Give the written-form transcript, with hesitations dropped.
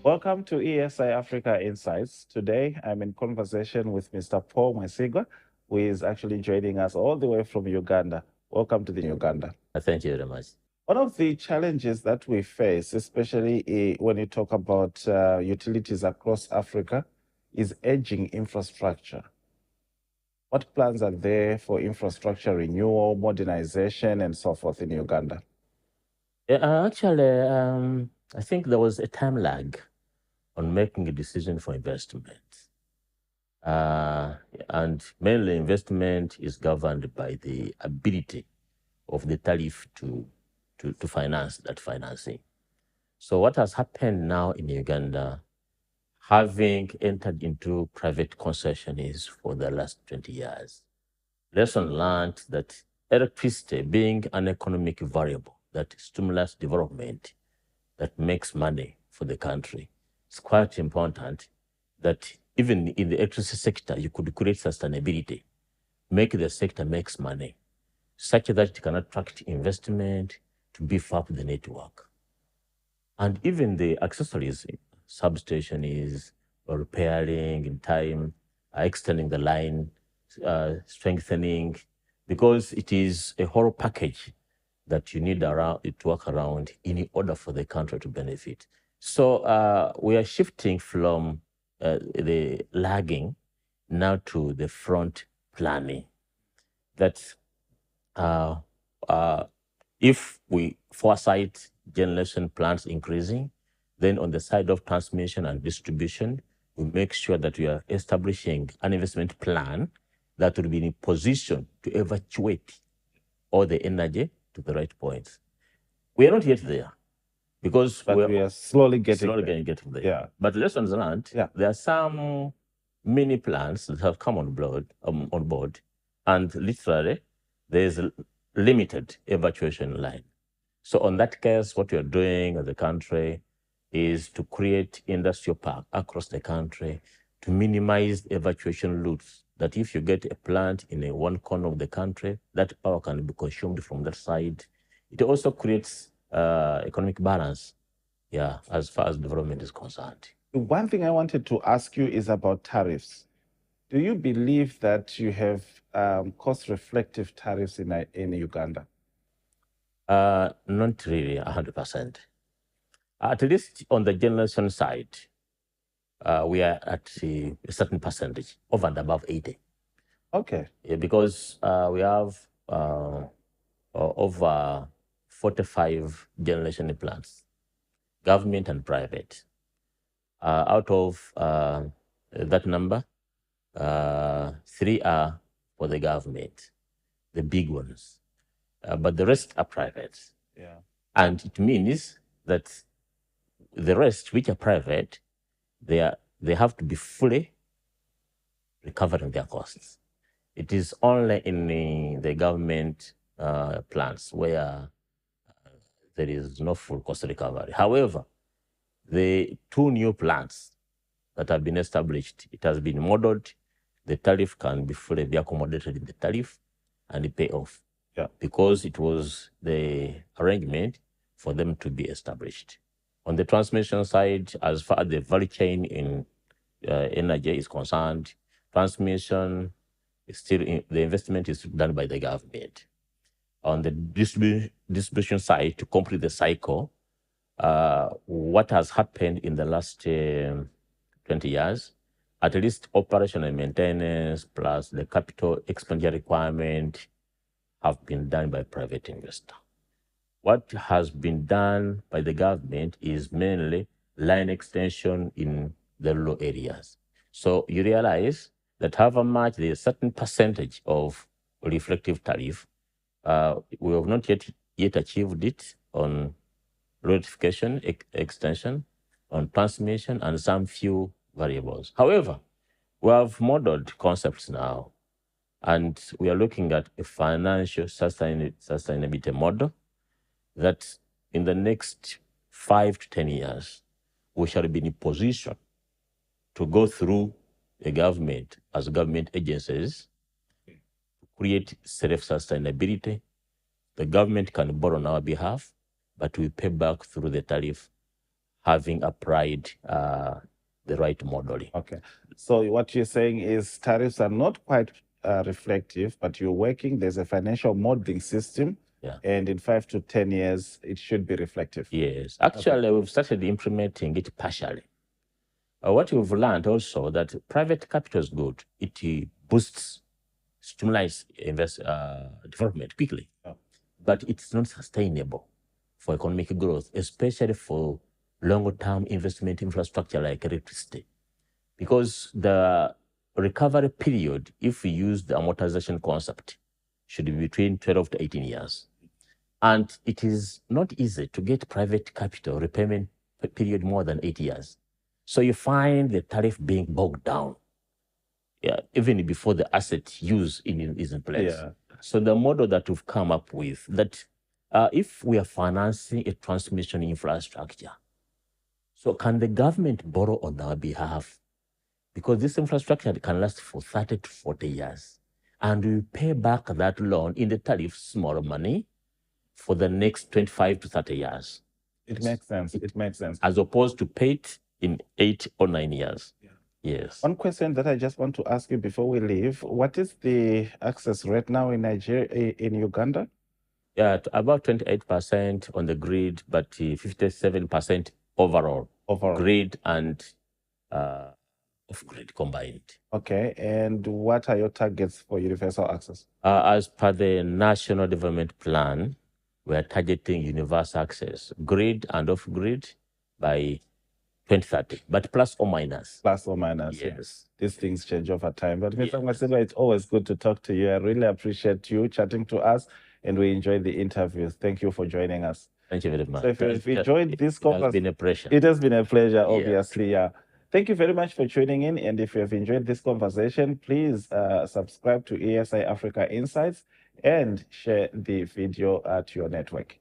Welcome to ESI Africa Insights. Today, I'm in conversation with Mr. Paul Mwesigwa, who is actually joining us all the way from Uganda. Welcome to the Uganda. Thank you very much. One of the challenges that we face, especially when you talk about utilities across Africa, is aging infrastructure. What plans are there for infrastructure renewal, modernization, and so forth in Uganda? Actually, I think there was a time lag on making a decision for investment. And mainly investment is governed by the ability of the tariff to finance that financing. So what has happened now in Uganda, having entered into private concessions for the last 20 years, lesson learned that electricity being an economic variable that stimulates development, that makes money for the country, it's quite important that even in the electricity sector, you could create sustainability, make the sector makes money, such that it can attract investment to beef up the network. And even the accessories, substation is repairing in time, extending the line, strengthening, because it is a whole package that you need to work around in order for the country to benefit. So we are shifting from the lagging now to the front planning. That if we foresight generation plans increasing, then on the side of transmission and distribution, we make sure that we are establishing an investment plan that will be in position to evacuate all the energy to the right points. We are not yet there because we are slowly getting there. Yeah. But lessons learned, there are some mini plans that have come on board, and literally there is a limited evacuation line. So on that case, what we are doing as a country is to create industrial park across the country to minimize evacuation routes, that if you get a plant in one corner of the country, that power can be consumed from that side. It also creates economic balance, as far as development is concerned. One thing I wanted to ask you is about tariffs. Do you believe that you have cost-reflective tariffs in Uganda? Not really 100%. At least on the generation side, we are at a certain percentage, over and above 80. Okay. Because we have over 45 generation plants, government and private. Out of that number, 3 are for the government, the big ones, but the rest are private. Yeah. And it means that the rest, which are private, they have to be fully recovering their costs. It is only in the government plants where there is no full cost recovery. However, the 2 new plants that have been established, it has been modeled. The tariff can be fully be accommodated in the tariff and pay off. Yeah. Because it was the arrangement for them to be established. On the transmission side, as far as the value chain in energy is concerned, transmission is still the investment is done by the government. On the distribution side, to complete the cycle, what has happened in the last 20 years, at least operation and maintenance plus the capital expenditure requirement have been done by private investor. What has been done by the government is mainly line extension in the rural areas. So you realize that however much there is a certain percentage of reflective tariff, we have not yet achieved it on roadification, extension, on transmission, and some few variables. However, we have modeled concepts now, and we are looking at a financial sustainability model that in the next 5 to 10 years, we shall be in a position to go through the government as government agencies to create self-sustainability. The government can borrow on our behalf, but we pay back through the tariff having applied the right modeling. Okay. So what you're saying is tariffs are not quite reflective, but you're working, there's a financial modeling system, and in 5 to 10 years, it should be reflective. Yes. Actually, we've started implementing it partially. What we've learned also that private capital is good. It boosts, stimulates development quickly, but it's not sustainable for economic growth, especially for longer-term investment infrastructure like electricity. Because the recovery period, if we use the amortization concept, should be between 12 to 18 years. And it is not easy to get private capital repayment period more than 8 years. So you find the tariff being bogged down, even before the asset use is in place. So the model that we've come up with, that if we are financing a transmission infrastructure, so can the government borrow on our behalf? Because this infrastructure can last for 30 to 40 years. And we pay back that loan in the tariff small money for the next 25 to 30 years. It makes sense. It makes sense. As opposed to pay it in 8 or 9 years. Yes. One question that I just want to ask you before we leave, what is the access rate now in Nigeria, in Uganda? Yeah, about 28% on the grid, but 57% overall. Grid and off-grid combined. Okay, and what are your targets for universal access? As per the National Development Plan, we are targeting universal access, grid and off-grid by 2030, but plus or minus. Plus or minus. Yes. These things change over time. But Mr. Mwesigwa, it's always good to talk to you. I really appreciate you chatting to us, and we enjoyed the interview. Thank you for joining us. Thank you very much. So if you enjoyed this conversation, it has been a pleasure. It has been a pleasure, obviously, Thank you very much for tuning in. And if you have enjoyed this conversation, please subscribe to ESI Africa Insights and share the video to your network.